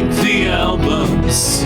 rank the albums.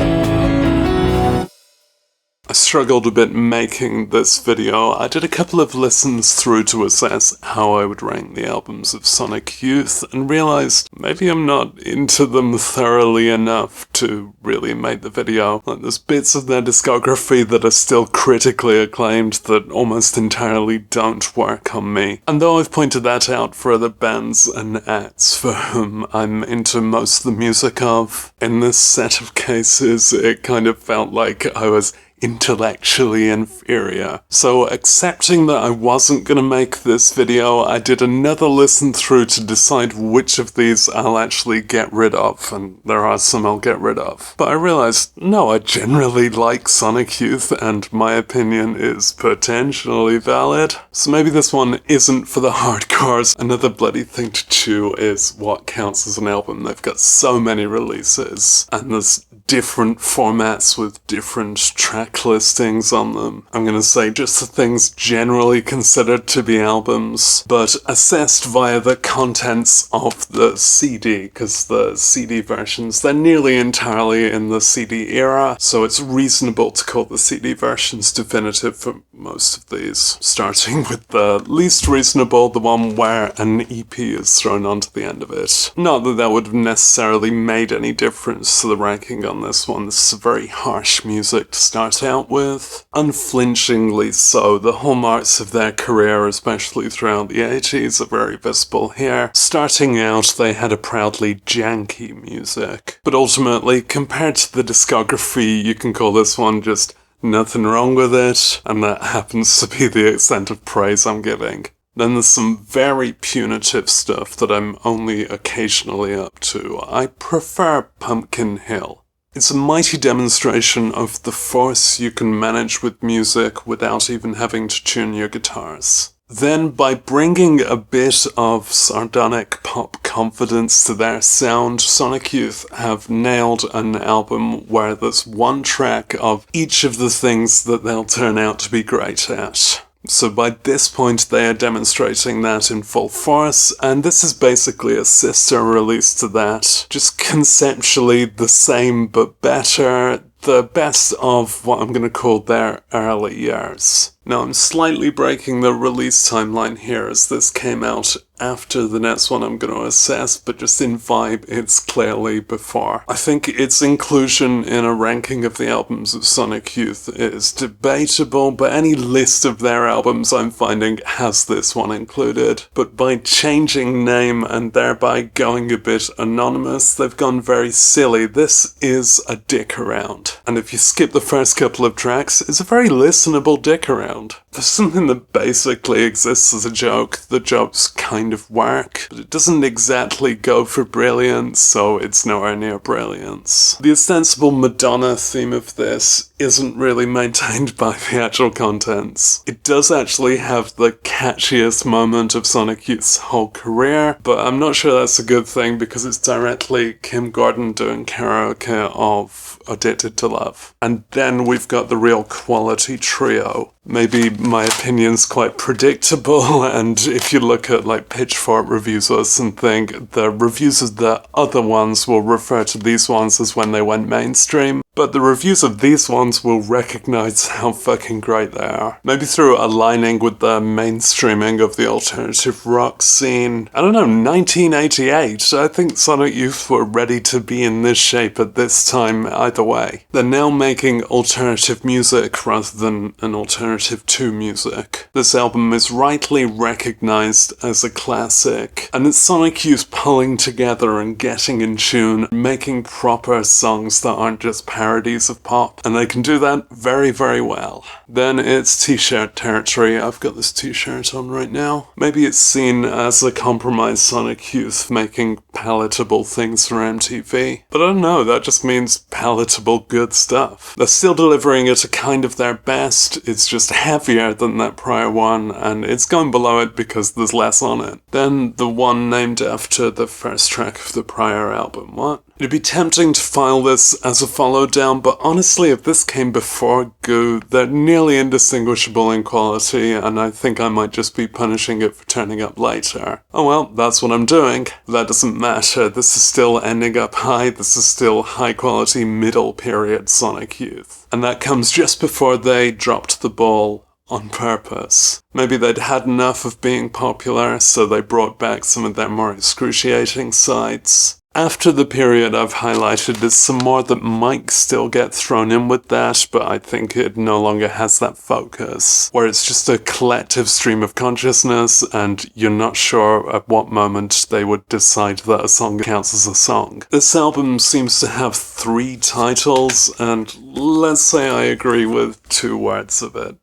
I struggled a bit making this video. I did a couple of listens through to assess how I would rank the albums of Sonic Youth and realized maybe I'm not into them thoroughly enough to really make the video. Like, there's bits of their discography that are still critically acclaimed that almost entirely don't work on me. And though I've pointed that out for other bands and acts for whom I'm into most of the music of, in this set of cases it kind of felt like I was intellectually inferior. So accepting that I wasn't gonna make this video, I did another listen through to decide which of these I'll actually get rid of, and there are some I'll get rid of. But I realized, no, I generally like Sonic Youth and my opinion is potentially valid. So maybe this one isn't for the hardcores. Another bloody thing to chew is what counts as an album. They've got so many releases and there's different formats with different track listings on them. I'm gonna say just the things generally considered to be albums, but assessed via the contents of the CD, because the CD versions, they're nearly entirely in the CD era, so it's reasonable to call the CD versions definitive for most of these. Starting with the least reasonable, the one where an EP is thrown onto the end of it. Not that that would have necessarily made any difference to the ranking on this one. This is very harsh music to start out with. Unflinchingly so, the hallmarks of their career, especially throughout the 80s, are very visible here. Starting out, they had a proudly janky music, but ultimately, compared to the discography, you can call this one just nothing wrong with it, and that happens to be the extent of praise I'm giving. Then there's some very punitive stuff that I'm only occasionally up to. I prefer Pumpkin Hill. It's a mighty demonstration of the force you can manage with music without even having to tune your guitars. Then, by bringing a bit of sardonic pop confidence to their sound, Sonic Youth have nailed an album where there's one track of each of the things that they'll turn out to be great at. So by this point they are demonstrating that in full force, and this is basically a sister release to that. Just conceptually the same but better. The best of what I'm going to call their early years. Now I'm slightly breaking the release timeline here as this came out after the next one I'm going to assess, but just in vibe it's clearly before. I think its inclusion in a ranking of the albums of Sonic Youth is debatable, but any list of their albums I'm finding has this one included. But by changing name and thereby going a bit anonymous, they've gone very silly. This is a dick around. And if you skip the first couple of tracks, it's a very listenable dick around. There's something that basically exists as a joke. The jokes kind of work, but it doesn't exactly go for brilliance, so it's nowhere near brilliance. The ostensible Madonna theme of this isn't really maintained by the actual contents. It does actually have the catchiest moment of Sonic Youth's whole career, but I'm not sure that's a good thing because it's directly Kim Gordon doing karaoke of Addicted to Love. And then we've got the real quality trio. Maybe my opinion's quite predictable, and if you look at like Pitchfork reviews or something, the reviews of the other ones will refer to these ones as when they went mainstream. But the reviews of these ones will recognize how fucking great they are. Maybe through aligning with the mainstreaming of the alternative rock scene. I don't know, 1988. I think Sonic Youth were ready to be in this shape at this time either way. They're now making alternative music rather than an alternative to music. This album is rightly recognized as a classic, and it's Sonic Youth pulling together and getting in tune, making proper songs that aren't just parodies of pop, and they can do that very, very well. Then it's t-shirt territory. I've got this t-shirt on right now. Maybe it's seen as a compromised Sonic Youth making palatable things for MTV, but I don't know, that just means palatable good stuff. They're still delivering at a kind of their best, it's just heavier than that prior one, and it's going below it because there's less on it. Then the one named after the first track of the prior album, what? It'd be tempting to file this as a follow down, but honestly, if this came before Goo, they're nearly indistinguishable in quality, and I think I might just be punishing it for turning up later. Oh well, that's what I'm doing. That doesn't matter. This is still ending up high. This is still high quality middle period Sonic Youth. And that comes just before they dropped the ball on purpose. Maybe they'd had enough of being popular, so they brought back some of their more excruciating sides. After the period I've highlighted, there's some more that might still get thrown in with that, but I think it no longer has that focus, where it's just a collective stream of consciousness and you're not sure at what moment they would decide that a song counts as a song. This album seems to have 3 titles, and let's say I agree with 2 words of it.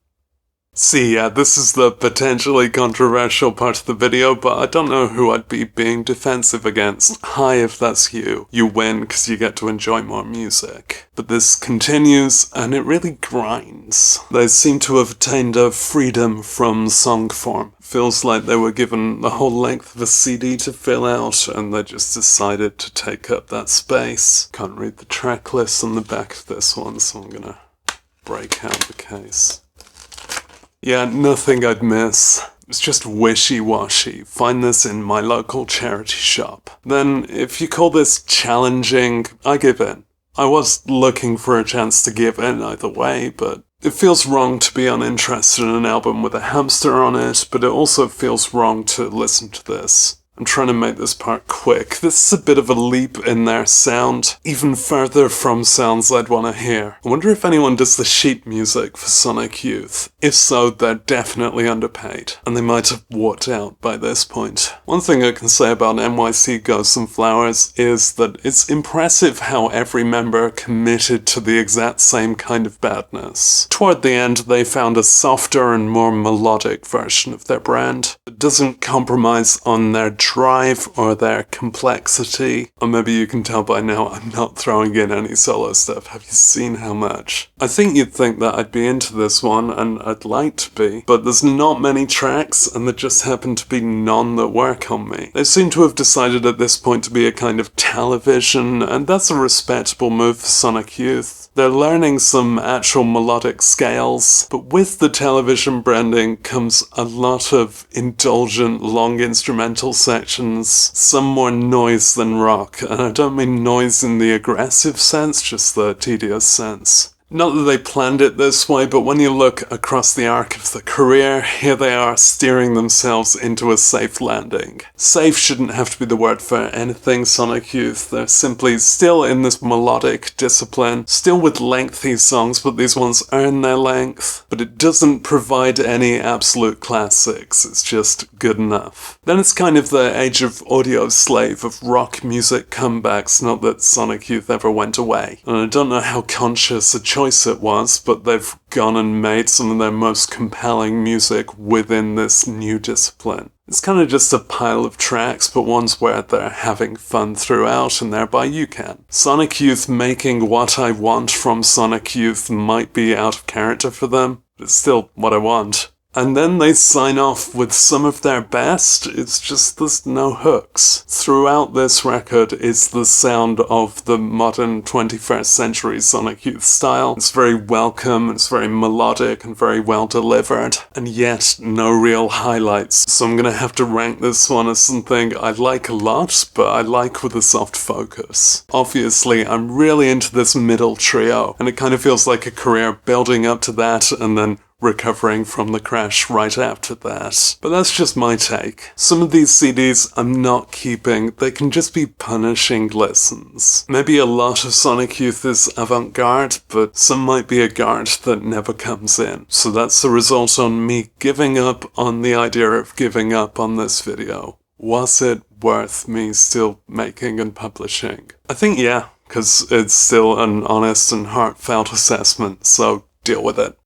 See, yeah, this is the potentially controversial part of the video, but I don't know who I'd be being defensive against. Hi, if that's you. You win because you get to enjoy more music. But this continues, and it really grinds. They seem to have attained a freedom from song form. Feels like they were given the whole length of a CD to fill out, and they just decided to take up that space. Can't read the track list on the back of this one, so I'm gonna break out the case. Yeah, nothing I'd miss. It's just wishy-washy. Find this in my local charity shop. Then, if you call this challenging, I give in. I was looking for a chance to give in either way, but it feels wrong to be uninterested in an album with a hamster on it, but it also feels wrong to listen to this. I'm trying to make this part quick. This is a bit of a leap in their sound, even further from sounds I'd want to hear. I wonder if anyone does the sheet music for Sonic Youth. If so, they're definitely underpaid, and they might have walked out by this point. One thing I can say about NYC Ghosts and Flowers is that it's impressive how every member committed to the exact same kind of badness. Toward the end, they found a softer and more melodic version of their brand. It doesn't compromise on their drive or their complexity. Or maybe you can tell by now I'm not throwing in any solo stuff. Have you seen how much? I think you'd think that I'd be into this one, and I'd like to be, but there's not many tracks, and there just happen to be none that work on me. They seem to have decided at this point to be a kind of television, and that's a respectable move for Sonic Youth. They're learning some actual melodic scales, but with the television branding comes a lot of indulgent long instrumental sections, some more noise than rock, and I don't mean noise in the aggressive sense, just the tedious sense. Not that they planned it this way, but when you look across the arc of the career, here they are steering themselves into a safe landing. Safe shouldn't have to be the word for anything Sonic Youth. They're simply still in this melodic discipline, still with lengthy songs, but these ones earn their length. But it doesn't provide any absolute classics, it's just good enough. Then it's kind of the age of Audio Slave, of rock music comebacks, not that Sonic Youth ever went away. And I don't know how conscious a choice it was, but they've gone and made some of their most compelling music within this new discipline. It's kind of just a pile of tracks, but ones where they're having fun throughout, and thereby you can. Sonic Youth making what I want from Sonic Youth might be out of character for them, but it's still what I want. And then they sign off with some of their best. It's just there's no hooks. Throughout this record is the sound of the modern 21st century Sonic Youth style. It's very welcome, it's very melodic and very well delivered, and yet no real highlights. So I'm gonna have to rank this one as something I like a lot, but I like with a soft focus. Obviously, I'm really into this middle trio, and it kind of feels like a career building up to that and then recovering from the crash right after that. But that's just my take. Some of these CDs I'm not keeping, they can just be punishing listens. Maybe a lot of Sonic Youth is avant-garde, but some might be a garde that never comes in. So that's the result on me giving up on the idea of giving up on this video. Was it worth me still making and publishing? I think yeah, because it's still an honest and heartfelt assessment, so deal with it.